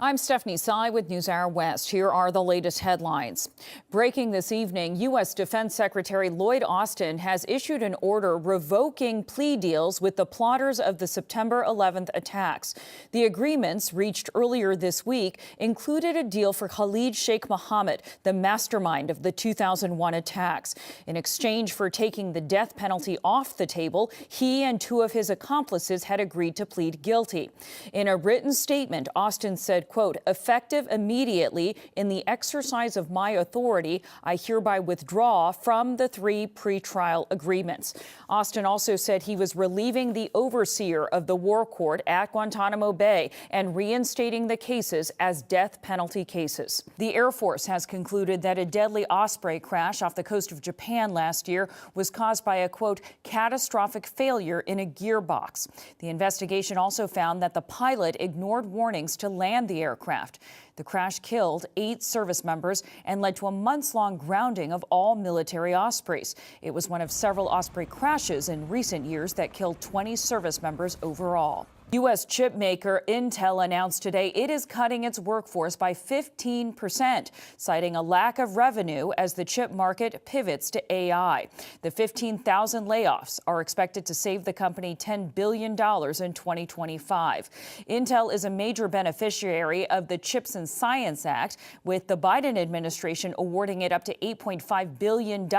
I'm Stephanie Tsai with News Hour West. Here are the latest headlines. Breaking this evening, U.S. Defense Secretary Lloyd Austin has issued an order revoking plea deals with the plotters of the September 11th attacks. The agreements reached earlier this week included a deal for Khalid Sheikh Mohammed, the mastermind of the 2001 attacks. In exchange for taking the death penalty off the table, he and two of his accomplices had agreed to plead guilty. In a written statement, Austin said, quote, "Effective immediately in the exercise of my authority, I hereby withdraw from the three pretrial agreements." Austin also said he was relieving the overseer of the war court at Guantanamo Bay and reinstating the cases as death penalty cases. The Air Force has concluded that a deadly Osprey crash off the coast of Japan last year was caused by a, quote, "catastrophic failure in a gearbox." The investigation also found that the pilot ignored warnings to land the aircraft. The crash killed 8 service members and led to a months-long grounding of all military Ospreys. It was one of several Osprey crashes in recent years that killed 20 service members overall. U.S. chip maker Intel announced today it is cutting its workforce by 15%, citing a lack of revenue as the chip market pivots to AI. The 15,000 layoffs are expected to save the company $10 billion in 2025. Intel is a major beneficiary of the CHIPS and Science Act, with the Biden administration awarding it up to $8.5 billion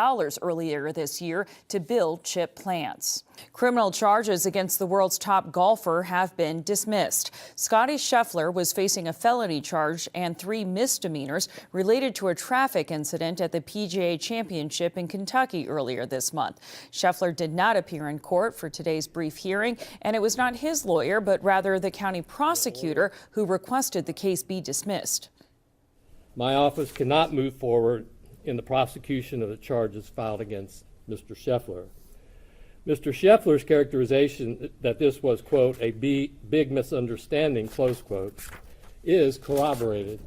earlier this year to build chip plants. Criminal charges against the world's top golfer have been dismissed. Scottie Scheffler was facing a felony charge and 3 misdemeanors related to a traffic incident at the PGA Championship in Kentucky earlier this month. Scheffler did not appear in court for today's brief hearing, and it was not his lawyer, but rather the county prosecutor who requested the case be dismissed. My office cannot move forward in the prosecution of the charges filed against Mr. Scheffler. Mr. Scheffler's characterization that this was, quote, "a big misunderstanding," close quote, is corroborated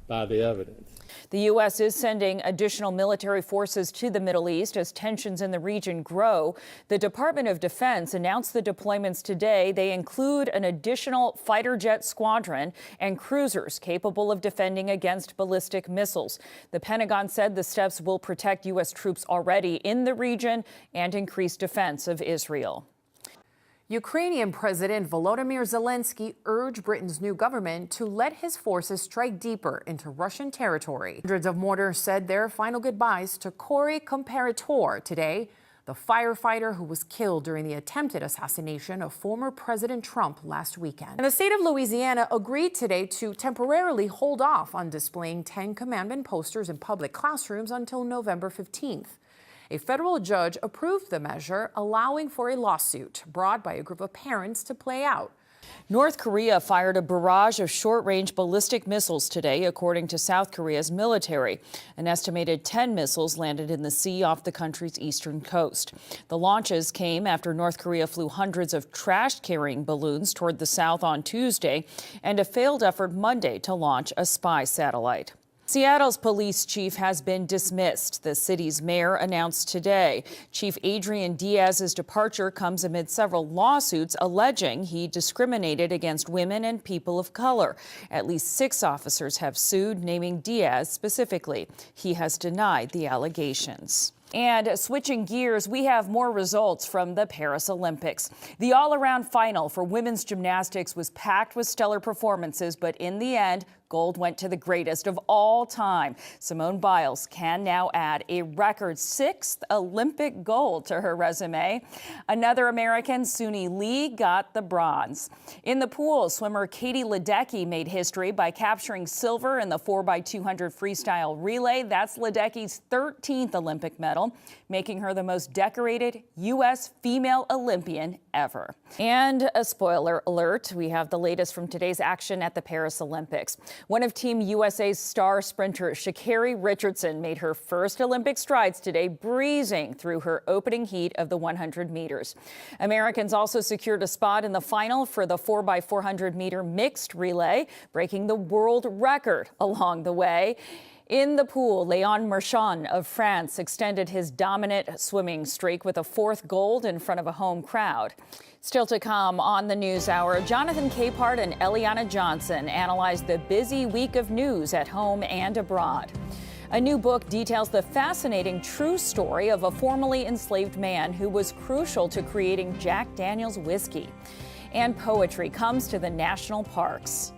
by the evidence. The U.S. is sending additional military forces to the Middle East as tensions in the region grow. The Department of Defense announced the deployments today. They include an additional fighter jet squadron and cruisers capable of defending against ballistic missiles. The Pentagon said the steps will protect U.S. troops already in the region and increase defense of Israel. Ukrainian President Volodymyr Zelensky urged Britain's new government to let his forces strike deeper into Russian territory. Hundreds of mortars said their final goodbyes to Cory Comparator today, the firefighter who was killed during the attempted assassination of former President Trump last weekend. And the state of Louisiana agreed today to temporarily hold off on displaying 10 commandment posters in public classrooms until November 15th. A federal judge approved the measure, allowing for a lawsuit brought by a group of parents to play out. North Korea fired a barrage of short-range ballistic missiles today, according to South Korea's military. An estimated 10 missiles landed in the sea off the country's eastern coast. The launches came after North Korea flew hundreds of trash-carrying balloons toward the south on Tuesday and a failed effort Monday to launch a spy satellite. Seattle's police chief has been dismissed, the city's mayor announced today. Chief Adrian Diaz's departure comes amid several lawsuits alleging he discriminated against women and people of color. At least 6 officers have sued, naming Diaz specifically. He has denied the allegations. And switching gears, we have more results from the Paris Olympics. The all-around final for women's gymnastics was packed with stellar performances, but in the end, gold went to the greatest of all time. Simone Biles can now add a record 6th Olympic gold to her resume. Another American, Suni Lee, got the bronze. In the pool, swimmer Katie Ledecky made history by capturing silver in the 4x200 freestyle relay. That's Ledecky's 13th Olympic medal, making her the most decorated U.S. female Olympian ever. And a spoiler alert, we have the latest from today's action at the Paris Olympics. One of Team USA's star sprinters, Sha'Carri Richardson, made her first Olympic strides today, breezing through her opening heat of the 100 meters. Americans also secured a spot in the final for the 4x400 meter mixed relay, breaking the world record along the way. In the pool, Léon Marchand of France extended his dominant swimming streak with a fourth gold in front of a home crowd. Still to come on the News Hour, Jonathan Capehart and Eliana Johnson analyze the busy week of news at home and abroad. A new book details the fascinating true story of a formerly enslaved man who was crucial to creating Jack Daniel's whiskey. And poetry comes to the national parks.